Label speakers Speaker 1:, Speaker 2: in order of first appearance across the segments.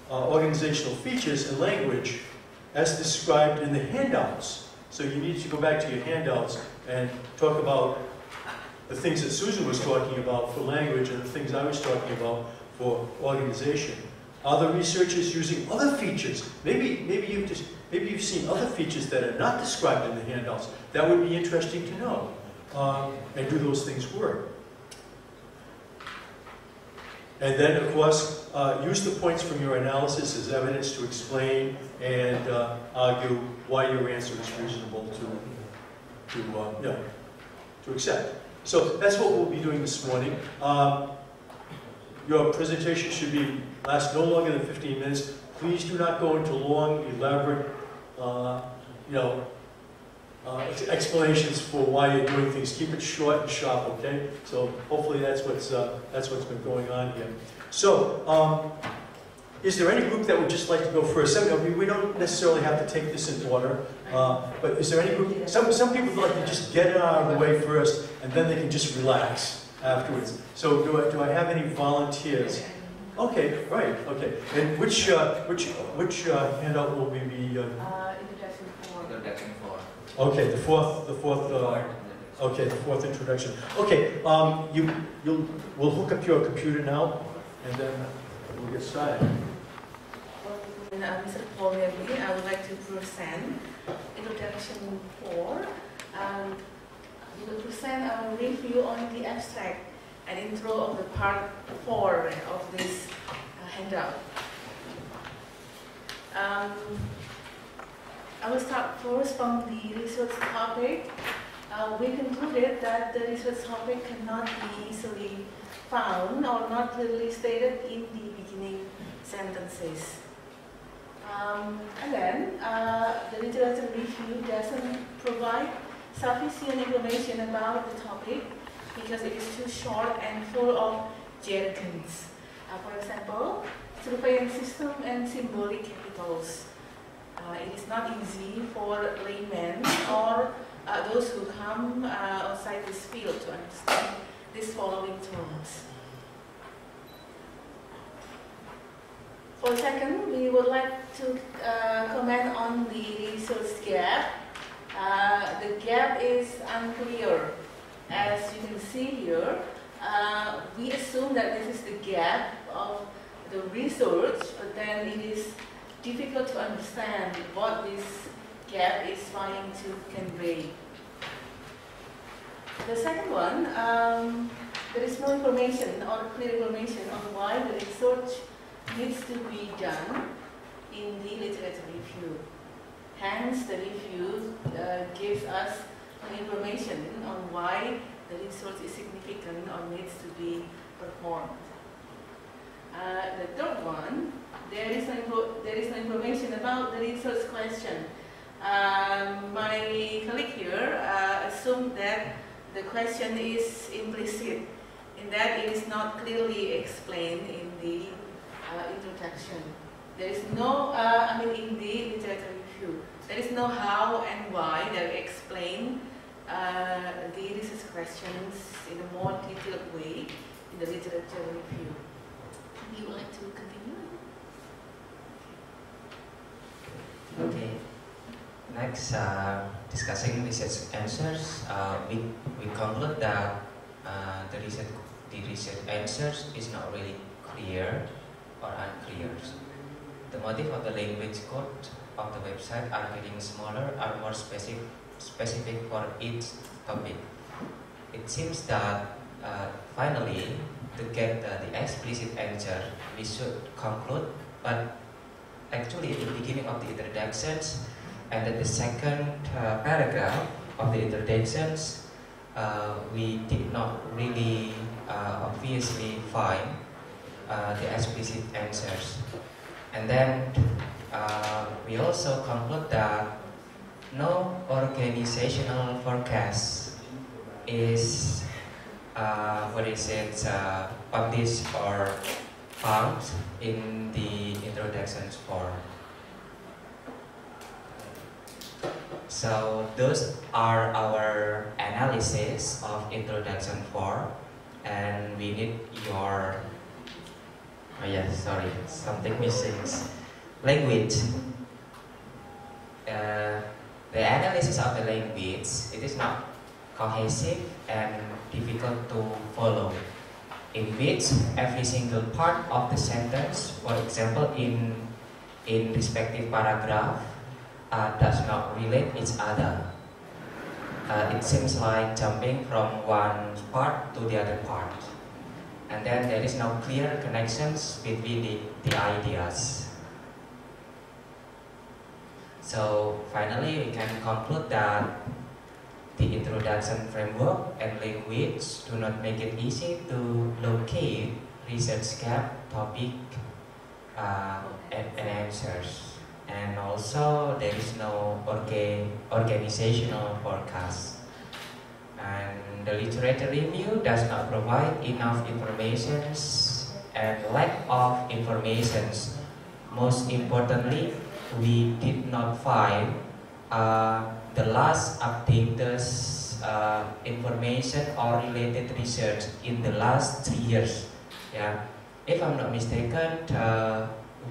Speaker 1: organizational features and language as described in the handouts. So you need to go back to your handouts and talk about the things that Susan was talking about for language and the things I was talking about for organization. Are the researchers using other features? Maybe you've seen other features that are not described in the handouts. That would be interesting to know. And do those things work? And then, of course, use the points from your analysis as evidence to explain and argue why your answer is reasonable to accept. So that's what we'll be doing this morning. Your presentation should last no longer than 15 minutes. Please do not go into long, elaborate, explanations for why you're doing things. Keep it short and sharp, okay? So hopefully that's what's been going on here. So, is there any group that would just like to go first? I mean, we don't necessarily have to take this in order, but is there any group? Some people like to just get it out of the way first, and then they can just relax afterwards. So do I have any volunteers? Okay, right, okay. And which handout will we be?
Speaker 2: Introduction 4.
Speaker 1: Okay, the fourth. Okay, the fourth introduction. Okay, we'll hook up your computer now, and then we'll get started.
Speaker 3: Mr. Paul, I would like to present introduction 4. We will present a review on the abstract and intro of the part 4 of this handout. I will start first from the research topic. We concluded that the research topic cannot be easily found or not clearly stated in the beginning sentences. And then the literature review doesn't provide sufficient information about the topic because it is too short and full of jargons. For example, surveillance system and symbolic capitals. It is not easy for laymen or those who come outside this field to understand these following terms. For a second, we would like to comment on the research gap. The gap is unclear. As you can see here, we assume that this is the gap of the research, but then it is difficult to understand what this gap is trying to convey. The second one, there is no information or clear information on why the research needs to be done in the literature review. Hence, the review gives us information on why the research is significant or needs to be performed. The third one, there is no information about the research question. My colleague here assumed that the question is implicit, in that it is not clearly explained in the introduction. There is no, in the literature review, there is no how and why that explain the research questions in a more detailed way in the literature review. Would you like to continue?
Speaker 2: Okay. Next, discussing research answers, we conclude that the research answers is not really clear or unclear. The motif of the language code of the website are getting smaller and more specific for each topic. It seems that finally, to get the explicit answer, we should conclude, but actually at the beginning of the introductions and at the second paragraph of the introductions, we did not really obviously find the explicit answers. And then we also conclude that no organizational forecast is published or found in the introductions form. So those are our analysis of introduction 4, and we need your sorry, something missing. Language. The analysis of the language, it is not cohesive and difficult to follow, in which every single part of the sentence, for example, in respective paragraph, does not relate each other. It seems like jumping from one part to the other part. And then there is no clear connections between the ideas. So finally we can conclude that the introduction framework and language do not make it easy to locate research gap, topic, and answers. And also there is no organizational forecast. And the literature review does not provide enough information, and lack of information. Most importantly, we did not find the last updated information or related research in the last 3 years. Yeah, if I'm not mistaken,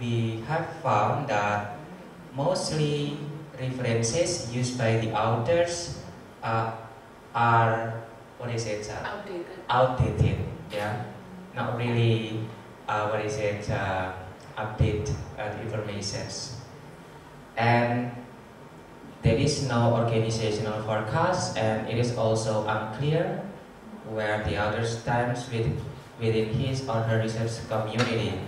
Speaker 2: we have found that mostly references used by the authors are outdated. Yeah, not really update informations. And there is no organizational forecast, and it is also unclear where the author stands within his or her research community.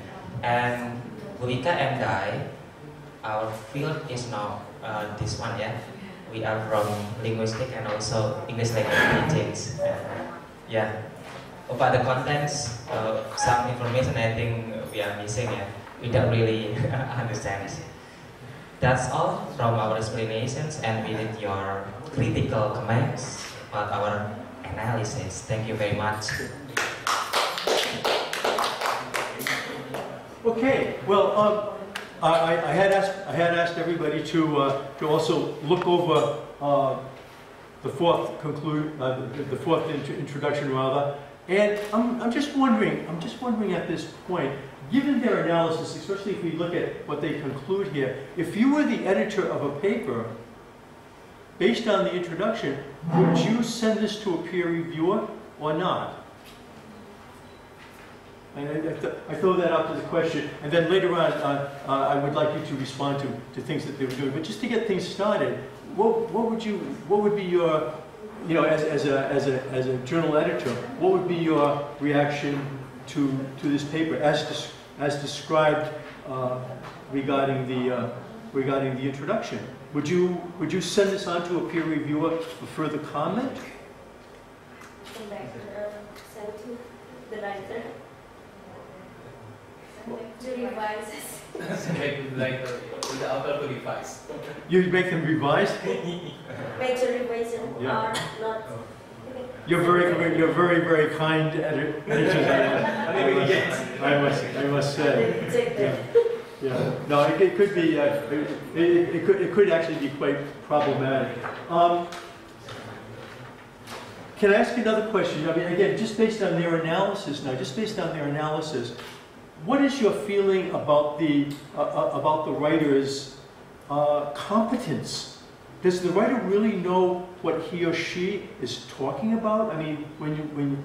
Speaker 2: And Bulika and I, our field is not this one, yeah. We are from linguistic and also English language teachings. Yeah. About the contents, some information I think we are missing, yeah. We don't really understand. That's all from our explanations, and we need your critical comments about our analysis. Thank you very much.
Speaker 1: Okay, well, I had asked everybody to also look over the fourth introduction rather, and I'm just wondering at this point, given their analysis, especially if we look at what they conclude here, if you were the editor of a paper, based on the introduction, would you send this to a peer reviewer or not? And I throw that out to the question, and then later on, I would like you to respond to things that they were doing. But just to get things started, what would be your, you know, as a journal editor, what would be your reaction to this paper as described regarding the introduction? Would you send this on to a peer reviewer for further comment?
Speaker 4: Send to the writer. To revise.
Speaker 5: Like the author to revise.
Speaker 1: You make them revise?
Speaker 4: Major revision
Speaker 1: Yeah.
Speaker 4: or not.
Speaker 1: You're very kind editor. I must say. Yeah. No, it could be. It could actually be quite problematic. Can I ask you another question? I mean, again, just based on their analysis now, what is your feeling about the writer's competence? Does the writer really know what he or she is talking about? I mean, when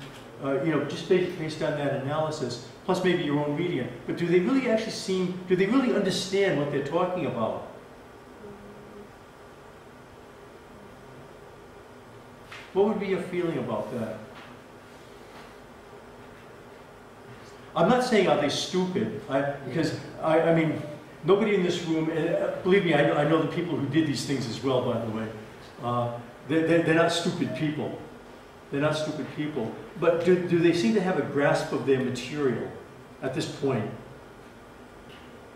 Speaker 1: you know, just based on that analysis, plus maybe your own reading, but do they really understand what they're talking about? What would be your feeling about that? I'm not saying are they stupid, because I mean, nobody in this room, and believe me, I know the people who did these things as well, by the way. They're not stupid people. They're not stupid people. But do they seem to have a grasp of their material at this point?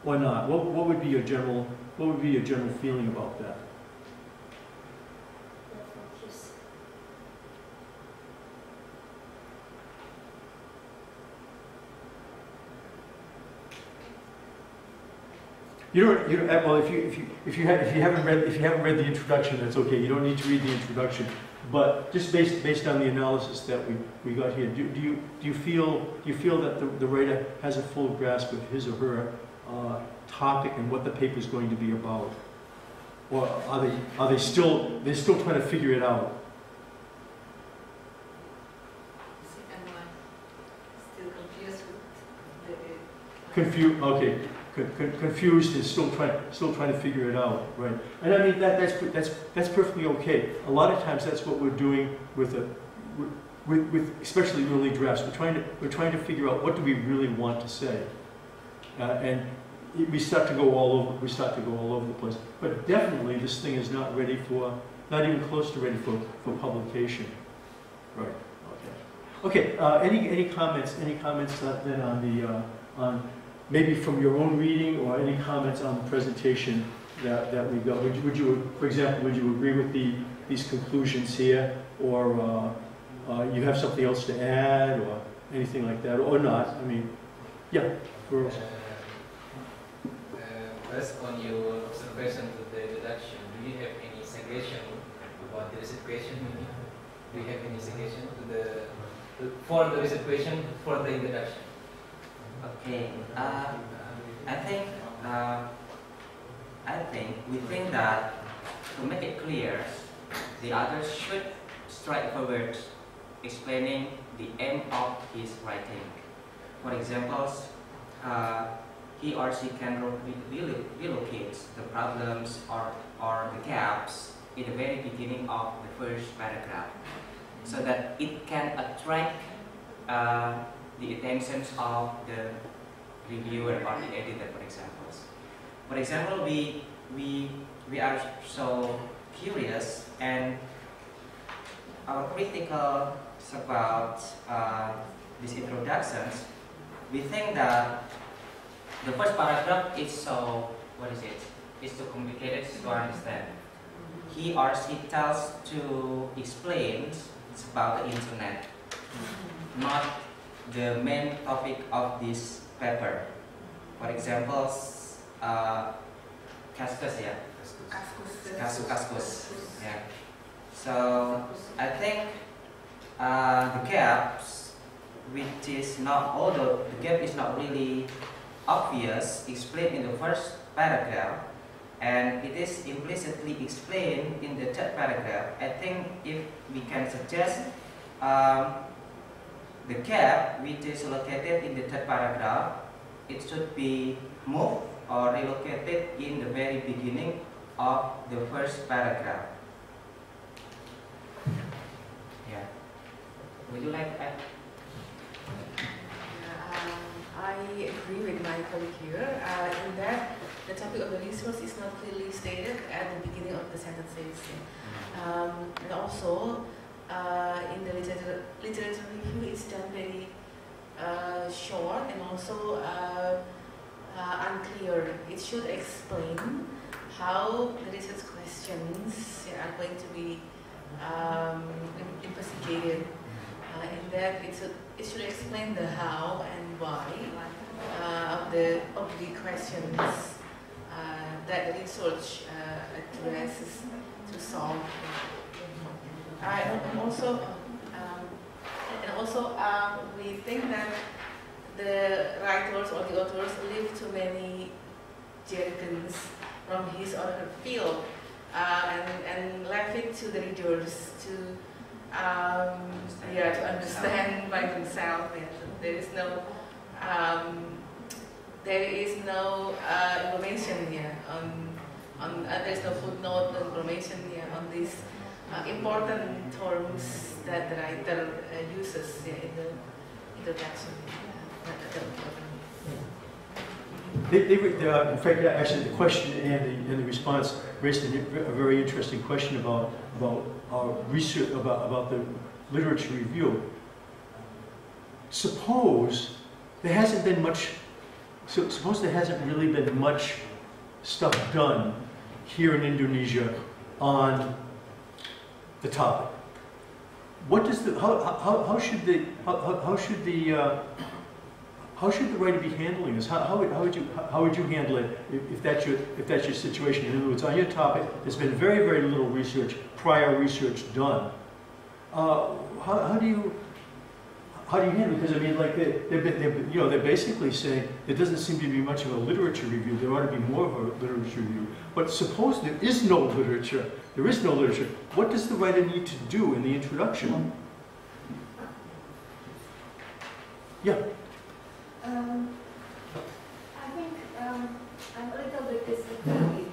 Speaker 1: Or not? What would be your general feeling about that? Well, if you haven't read the introduction, that's okay. You don't need to read the introduction. But just based on the analysis that we got here, do you feel that the writer has a full grasp of his or her topic and what the paper is going to be about, or are they still trying to figure it out?
Speaker 3: Still confused with the
Speaker 1: Okay. Confused and still trying to figure it out, right? And I mean that's perfectly okay. A lot of times that's what we're doing with especially early drafts. We're trying to figure out what do we really want to say, and we start to go all over. We start to go all over the place. But definitely, this thing is not ready for, not even close to ready for publication, right? Okay. Any comments? Any comments then on the on maybe from your own reading, or any comments on the presentation that we got? Would you, for example, would you agree with these conclusions here, or you have something else to add, or anything like that, or not? I mean, yeah.
Speaker 5: Based on your observation to the introduction, do you have any suggestion about the research question? Do you have any suggestion for the research question for the introduction?
Speaker 2: Okay, we think that to make it clear, the author should strike forward explaining the aim of his writing. For example, he or she can relocate the problems or the gaps in the very beginning of the first paragraph, so that it can attract the attentions of the reviewer or the editor, for example. For example, we are so curious, and our critical about these introductions. We think that the first paragraph is so, it's too complicated to understand. He or she tells to explain about the internet, not the main topic of this paper. For example, Kaskus, yeah. Kaskus. Yeah. So I think the gaps, which is not, although the gap is not really obvious, explained in the first paragraph, and it is implicitly explained in the third paragraph. I think if we can suggest the gap which is located in the third paragraph, it should be moved or relocated in the very beginning of the first paragraph. Yeah. Would you like to add?
Speaker 3: I agree with my colleague here in that the topic of the resource is not clearly stated at the beginning of the sentences. And also, in the literature review, it's done very short and also unclear. It should explain how the research questions are going to be investigated. In that, it should explain the how and why of the questions that the research addresses to solve. And also, we think that the writers or the authors leave too many jargons from his or her field and left it to the readers to understand by themselves. There is no information here on there is no footnote information here on these important terms that the writer uses in the introduction.
Speaker 1: In fact, actually, the question and the response raised a very interesting question about our research about the literature review. Suppose there hasn't been much. Suppose there hasn't really been much stuff done here in Indonesia on the topic. What does the how should the writer be handling this? How would you handle it if that's your situation? In other words, on your topic, there's been very little research, prior research done how do you handle it? Because I mean, like they're basically saying there doesn't seem to be much of a literature review. There ought to be more of a literature review. But suppose there is no literature. There is no literature. What does the writer need to do in the introduction? Yeah.
Speaker 6: I think I'm a little bit disappointed with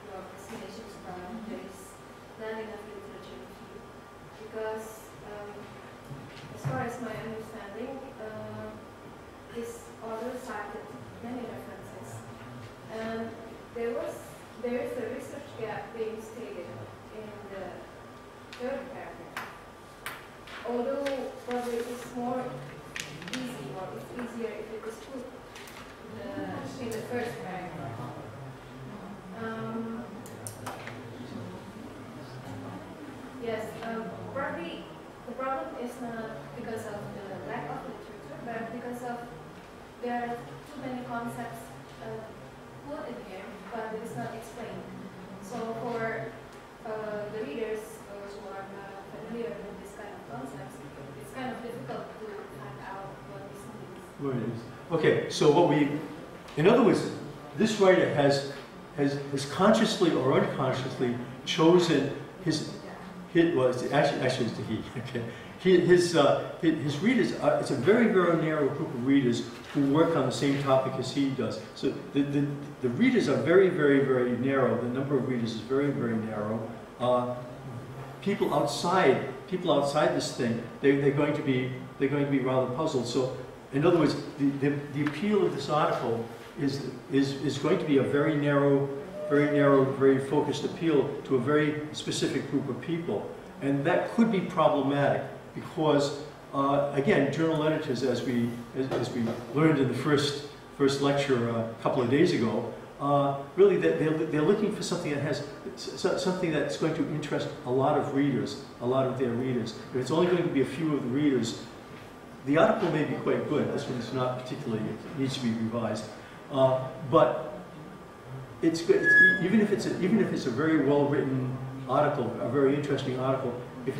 Speaker 6: your presentations from there is not enough literature review because as far as my understanding, this author cited many references and there is a research gap being stated in the third paragraph. Although probably it's more easy or it's easier if it is put in the first paragraph. Yes, probably the problem is not because of the lack of literature, but because of there are too many concepts put in here, but it is not explained. So for the readers who are not familiar with this kind of concepts, it's kind of difficult to find out what this means.
Speaker 1: Right. Okay, so what in other words, this writer has consciously or unconsciously chosen well, actually it's the he. Okay, his readers it's a very, very narrow group of readers who work on the same topic as he does. So the readers are very, very, very narrow. The number of readers is very, very narrow. People outside this thing, they're going to be rather puzzled. So, in other words, the appeal of this article is going to be a very narrow, very focused appeal to a very specific group of people, and that could be problematic because, again, journal editors, as we learned in the first lecture a couple of days ago, really they're looking for something that has something that's going to interest a lot of readers, a lot of their readers. If it's only going to be a few of the readers, the article may be quite good. This one's not particularly, it needs to be revised. But it's good, even if it's a very well-written article, a very interesting article, if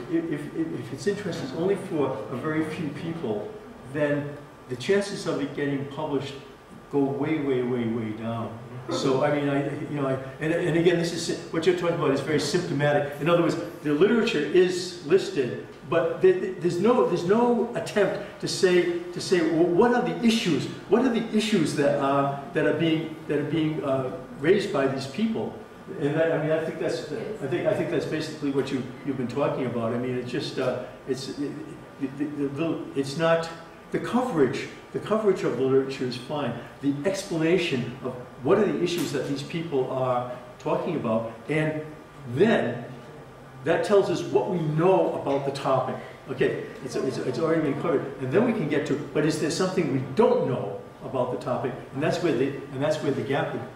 Speaker 1: its interest is only for a very few people, then the chances of it getting published go way, way, way, way down. So I mean, and again, this is what you're talking about is very symptomatic. In other words, the literature is listed, but there's no attempt to say well, what are the issues? What are the issues that are being raised by these people? And that, I mean, I think that's basically what you've been talking about. I mean, it's just it's not the coverage. The coverage of the literature is fine. The explanation of what are the issues that these people are talking about, and then that tells us what we know about the topic. Okay, it's already been covered, and then we can get to. But is there something we don't know about the topic? And that's where the gap would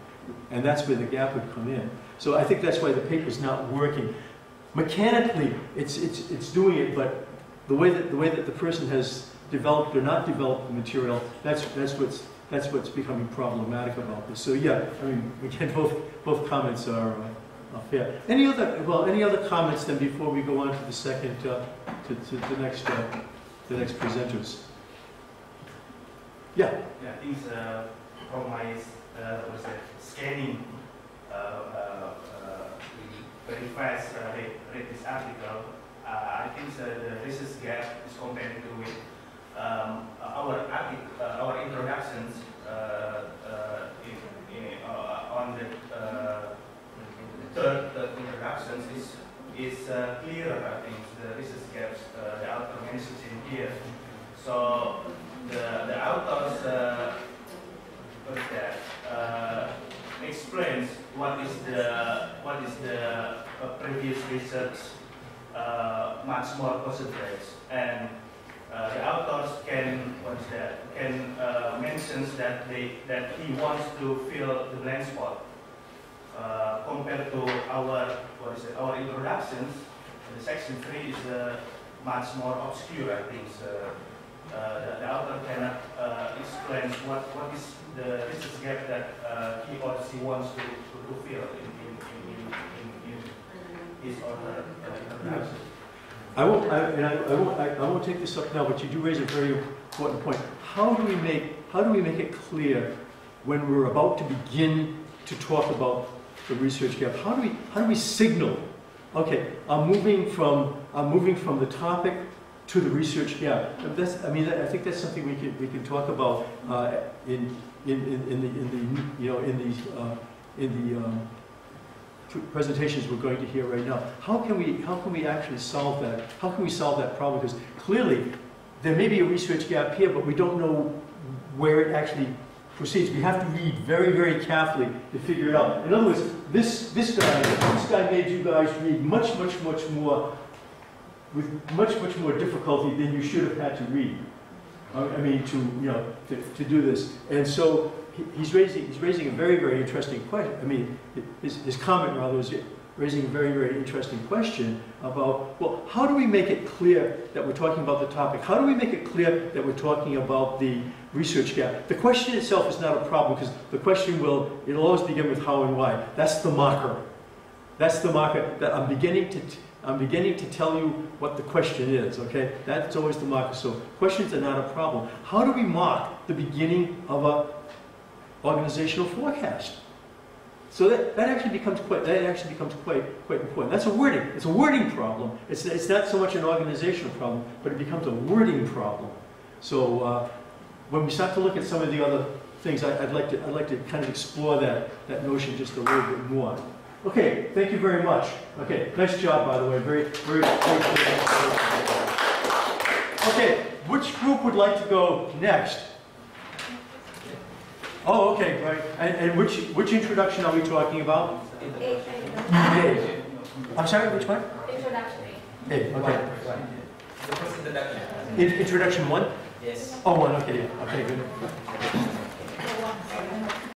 Speaker 1: come in. So I think that's why the paper's not working. Mechanically, it's doing it, but the way that the person has developed or not developed the material, that's what's becoming problematic about this. So yeah, I mean, again, both comments are fair. Any other comments then before we go on to the second to the next presenters? Yeah.
Speaker 7: Yeah, I think from my scanning very fast read this article. I think the research gap is compared with our introductions on the third introductions is clearer. I think the research gaps the author mentions in here. So the authors explains what is the previous research much more concentrates, and the authors can mentions that he wants to fill the blank spot compared to our introductions. The section 3 is much more obscure. I think the author cannot explain what is the research gap that he or she wants to fill in his or her introduction.
Speaker 1: I won't take this up now, but you do raise a very important point. How do we make it clear when we're about to begin to talk about the research gap? How do we signal? Okay, I'm moving from the topic to the research gap. I think that's something we can talk about in the presentations we're going to hear right now. How can we actually solve that? How can we solve that problem? Because clearly there may be a research gap here, but we don't know where it actually proceeds. We have to read very, very carefully to figure it out. In other words, this guy made you guys read much more with much more difficulty than you should have had to read. I mean, to do this. And so he's raising a very, very interesting question. I mean, his comment rather is raising a very, very interesting question about, well, how do we make it clear that we're talking about the topic? How do we make it clear that we're talking about the research gap? The question itself is not a problem, because the question it'll always begin with how and why. That's the marker. That's the marker that I'm beginning to tell you what the question is, okay? That's always the marker. So questions are not a problem. How do we mark the beginning of a organizational forecast? So that actually becomes quite important. That's a wording. It's a wording problem. It's not so much an organizational problem, but it becomes a wording problem. So when we start to look at some of the other things, I'd like to kind of explore that notion just a little bit more. Okay, thank you very much. Okay, nice job, by the way. Very, very, very good. Okay, which group would like to go next? Oh, okay, right. And which introduction are we talking about? A. I'm sorry, which one?
Speaker 6: Introduction.
Speaker 1: A, okay.
Speaker 5: The first introduction.
Speaker 1: Introduction 1?
Speaker 5: Yes.
Speaker 1: Oh, 1, okay, yeah. Okay, good.